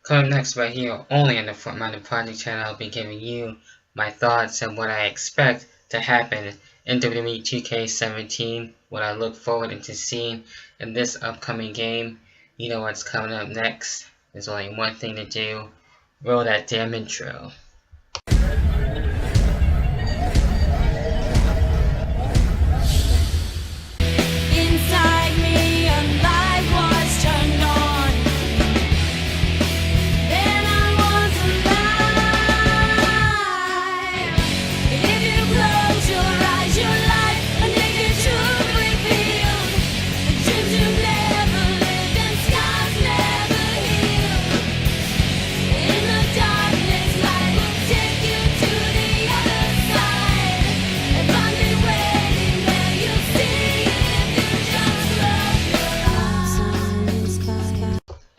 Coming next right here, only on the Fortminorproject channel, I'll be giving you my thoughts on what I expect to happen in WWE 2K17, what I look forward to seeing in this upcoming game. You know what's coming up next. There's only one thing to do. Roll that damn intro.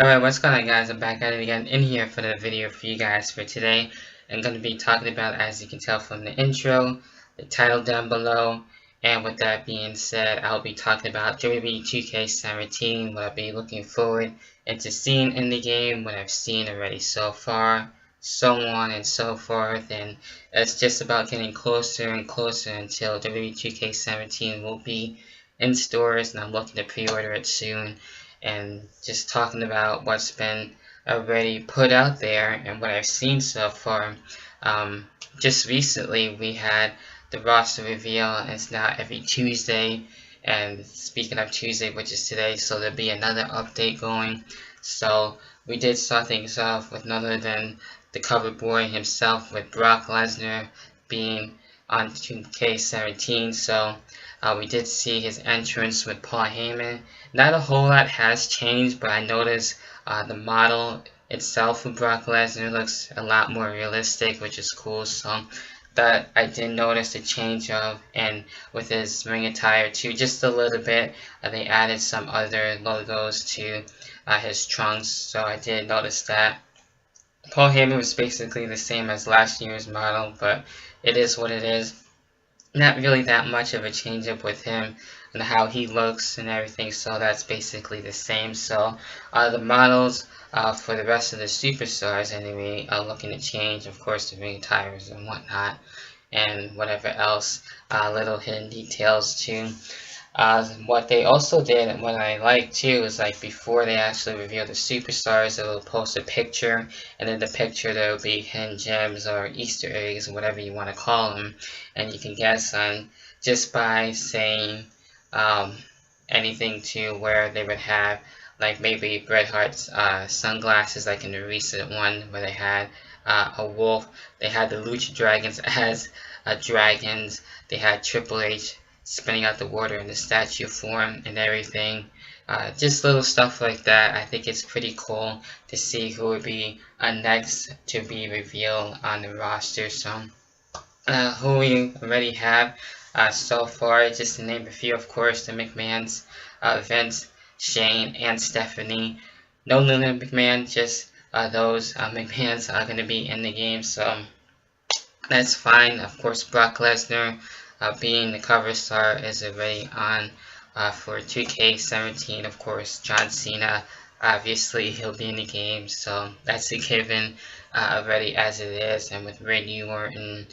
Alright, what's going on guys, I'm back at it again in here for the video for you guys for today. I'm going to be talking about, as you can tell from the intro, the title down below, and with that being said, I'll be talking about WWE 2K17, what I'll be looking forward into seeing in the game, what I've seen already so far, so on and so forth, and it's just about getting closer and closer until WWE 2K17 will be in stores, and I'm looking to pre-order it soon. And just talking about what's been already put out there and what I've seen so far. Just recently we had the roster reveal, and it's now every Tuesday, and speaking of Tuesday, which is today, so there'll be another update going. So we did start things off with none other than the cover boy himself, with Brock Lesnar being on 2K17, so we did see his entrance with Paul Heyman. Not a whole lot has changed, but I noticed the model itself of Brock Lesnar looks a lot more realistic, which is cool. So that I did notice a change of, and with his ring attire too, just a little bit. They added some other logos to his trunks, so I did notice that. Paul Heyman was basically the same as last year's model, but it is what it is. Not really that much of a change up with him and how he looks and everything, so that's basically the same. So the models for the rest of the superstars anyway are looking to change, of course, the ring attires and whatnot, and whatever else, little hidden details too. What they also did, and what I like too, is like before they actually reveal the superstars, they'll post a picture, and in the picture there will be hidden gems or Easter eggs, whatever you want to call them, and you can guess on just by saying anything to where they would have, like maybe Bret Hart's sunglasses, like in the recent one where they had a wolf. They had the Lucha Dragons as dragons. They had Triple H spinning out the water in the statue form and everything. Just little stuff like that. I think it's pretty cool to see who would be next to be revealed on the roster. So who we already have so far, just to name a few, of course, the McMahons, Vince, Shane, and Stephanie. No Luna McMahon, just those McMahons are going to be in the game, so that's fine. Of course, Brock Lesnar, being the cover star, is already on for 2K17. Of course, John Cena, obviously he'll be in the game, so that's a given already as it is. And with Randy Orton,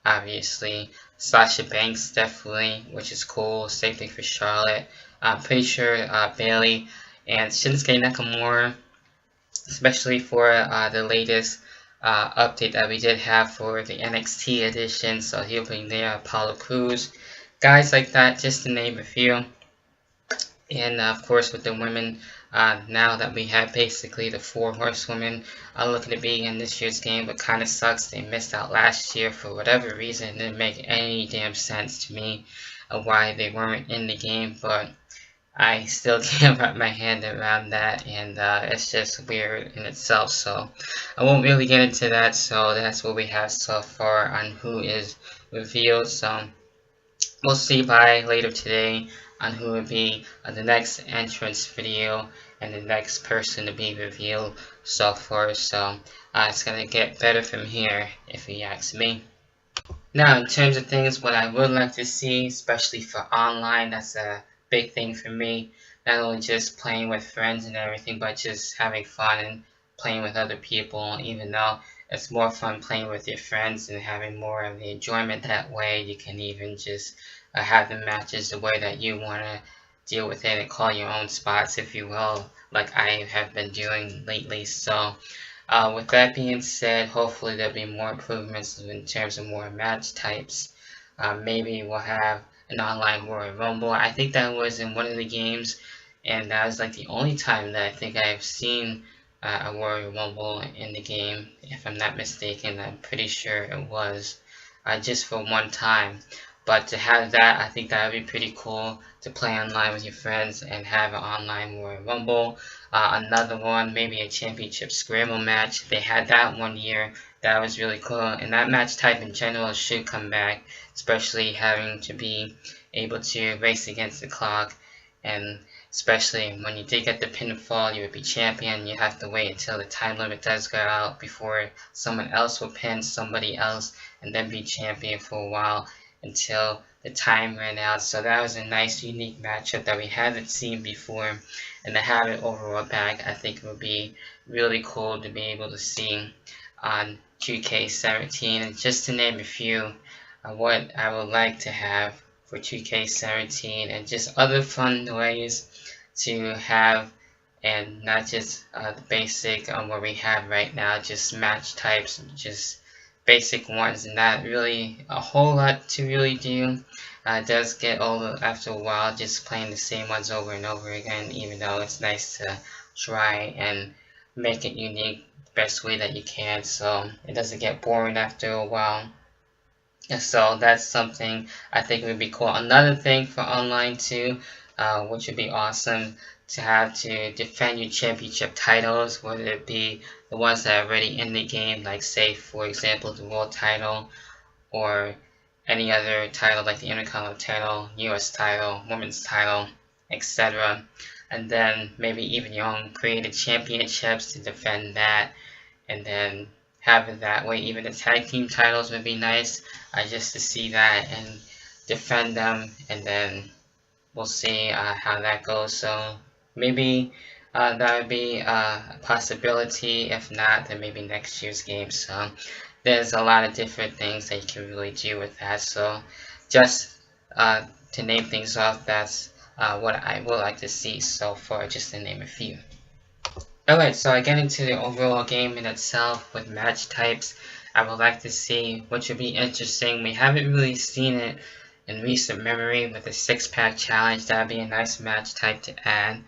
obviously Sasha Banks definitely, which is cool. Same thing for Charlotte. I'm pretty sure Bayley and Shinsuke Nakamura, especially for the latest update that we did have for the NXT edition, so he'll be there. Apollo Crews, guys like that, just to name a few. And of course with the women, now that we have basically the 4 horsewomen looking to be in this year's game, but kind of sucks they missed out last year for whatever reason. It didn't make any damn sense to me why they weren't in the game, but I still can't wrap my hand around that, and it's just weird in itself, so I won't really get into that. So that's what we have so far on who is revealed, so we'll see by later today on who will be the next entrance video and the next person to be revealed so far. So it's gonna get better from here if you ask me. Now, in terms of things, what I would like to see, especially for online, that's a big thing for me. Not only just playing with friends and everything, but just having fun and playing with other people, even though it's more fun playing with your friends and having more of the enjoyment that way. You can even just have the matches the way that you want to deal with it and call your own spots, if you will, like I have been doing lately. So with that being said, hopefully there'll be more improvements in terms of more match types. Maybe we'll have an online Royal Rumble. I think that was in one of the games, and that was like the only time that I think I've seen a Royal Rumble in the game. If I'm not mistaken, I'm pretty sure it was just for one time. But to have that, I think that would be pretty cool to play online with your friends and have an online Royal Rumble. Another one, maybe a championship scramble match. They had that one year. That was really cool. And that match type in general should come back, especially having to be able to race against the clock. And especially when you did get the pinfall, you would be champion. You have to wait until the time limit does go out before someone else will pin somebody else and then be champion for a while until the time ran out. So that was a nice unique matchup that we haven't seen before, and to have it overall back, I think it would be really cool to be able to see on 2K17. And just to name a few, what I would like to have for 2K17 and just other fun ways to have, and not just the basic what we have right now, just match types, just basic ones, and not really a whole lot to really do. It does get old after a while just playing the same ones over and over again, even though it's nice to try and make it unique the best way that you can, so it doesn't get boring after a while. And so that's something I think would be cool. Another thing for online too, which would be awesome, to have to defend your championship titles, whether it be the ones that are already in the game, like say for example the world title, or any other title like the Intercontinental title, US title, women's title, etc. And then maybe even your own created championships to defend that, and then have it that way. Even the tag team titles would be nice, just to see that and defend them, and then we'll see how that goes. So maybe that would be a possibility. If not, then maybe next year's game. So there's a lot of different things that you can really do with that. So just to name things off, that's what I would like to see so far, just to name a few. Alright, so I get into the overall game in itself with match types. I would like to see, which would be interesting. We haven't really seen it in recent memory with the 6-pack challenge. That would be a nice match type to add.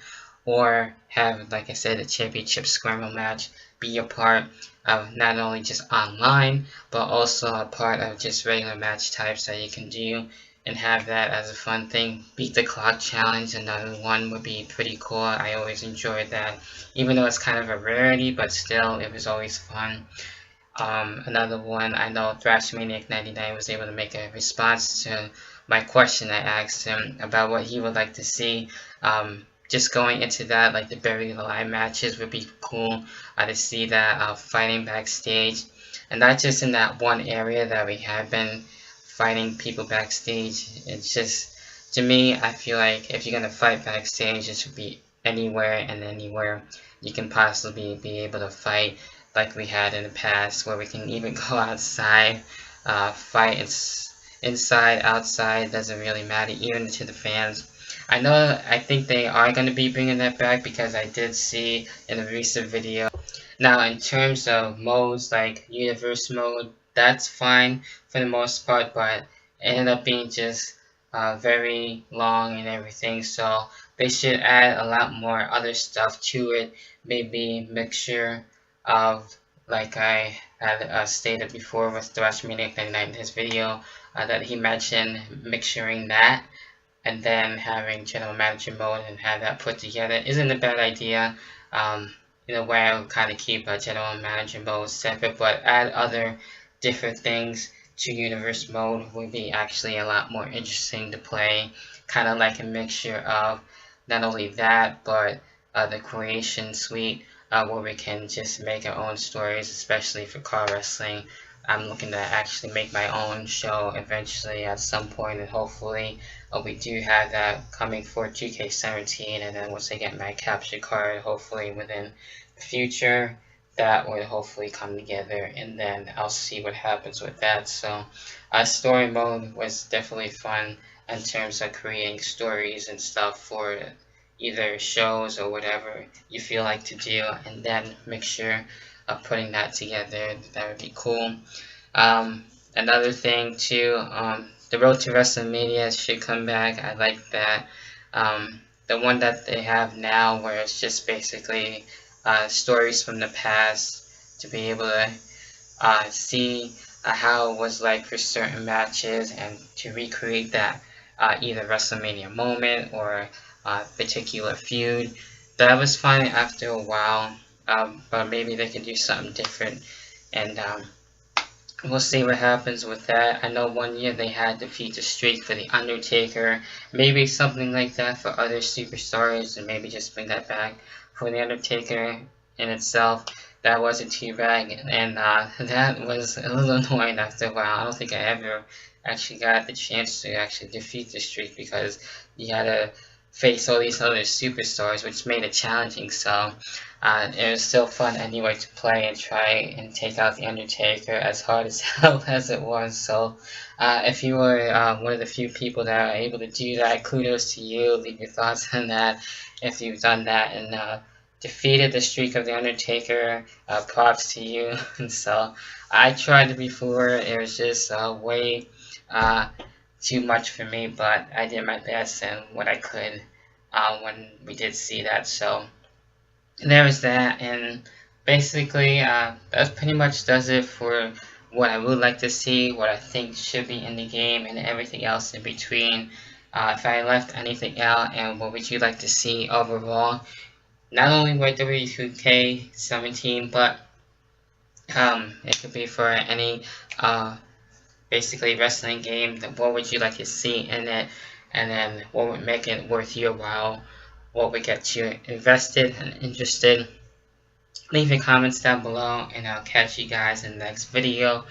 Or have, like I said, a championship scramble match be a part of not only just online, but also a part of just regular match types that you can do, and have that as a fun thing. Beat the clock challenge, another one, would be pretty cool. I always enjoyed that, even though it's kind of a rarity, but still it was always fun. Another one, I know ThrashManiac99 was able to make a response to my question I asked him about what he would like to see. Just going into that, like the buried alive matches would be cool to see that fighting backstage, and not just in that one area that we have been fighting people backstage. It's just, to me, I feel like if you're gonna fight backstage, it should be anywhere and anywhere you can possibly be able to fight, like we had in the past, where we can even go outside, fight inside, outside, doesn't really matter, even to the fans. I think they are going to be bringing that back, because I did see in a recent video. Now, in terms of modes, like universe mode, that's fine for the most part, but it ended up being just very long and everything, so they should add a lot more other stuff to it. Maybe mixture of, like I had stated before with ThrashManiac99 in his video, that he mentioned mixturing that, and then having general manager mode and have that put together isn't a bad idea. In a way, I would kind of keep a general manager mode separate, but add other different things to universe mode would be actually a lot more interesting to play. Kind of like a mixture of not only that, but the creation suite, where we can just make our own stories, especially for car wrestling. I'm looking to actually make my own show eventually at some point, and hopefully we do have that coming for 2K17, and then once I get my capture card, hopefully within the future, that would hopefully come together, and then I'll see what happens with that. So story mode was definitely fun in terms of creating stories and stuff for either shows or whatever you feel like to do, and then make sure of putting that together. That would be cool. Another thing too, the Road to WrestleMania should come back. I like that. The one that they have now, where it's just basically stories from the past, to be able to see how it was like for certain matches, and to recreate that either WrestleMania moment or particular feud. That was fine after a while, but maybe they could do something different, and we'll see what happens with that. I know one year they had Defeat the Streak for The Undertaker. Maybe something like that for other superstars, and maybe just bring that back for The Undertaker in itself. That wasn't too bad, and that was a little annoying after a while. I don't think I ever actually got the chance to actually defeat the streak, because you had to face all these other superstars, which made it challenging. So it was still fun anyway to play and try and take out the Undertaker, as hard as hell as it was. So if you were one of the few people that are able to do that, kudos to you. Leave your thoughts on that if you've done that and defeated the streak of the Undertaker. Props to you. And so I tried it before. It was just way too much for me, but I did my best and what I could when we did see that. So there was that, and basically that pretty much does it for what I would like to see, what I think should be in the game, and everything else in between. If I left anything out, and what would you like to see overall, not only with WWE 2K17, but it could be for any basically wrestling game. What would you like to see in it, and then what would make it worth your while, what would get you invested and interested. Leave your comments down below, and I'll catch you guys in the next video,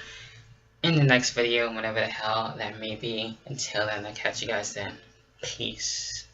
whenever the hell that may be. Until then, I'll catch you guys then. Peace.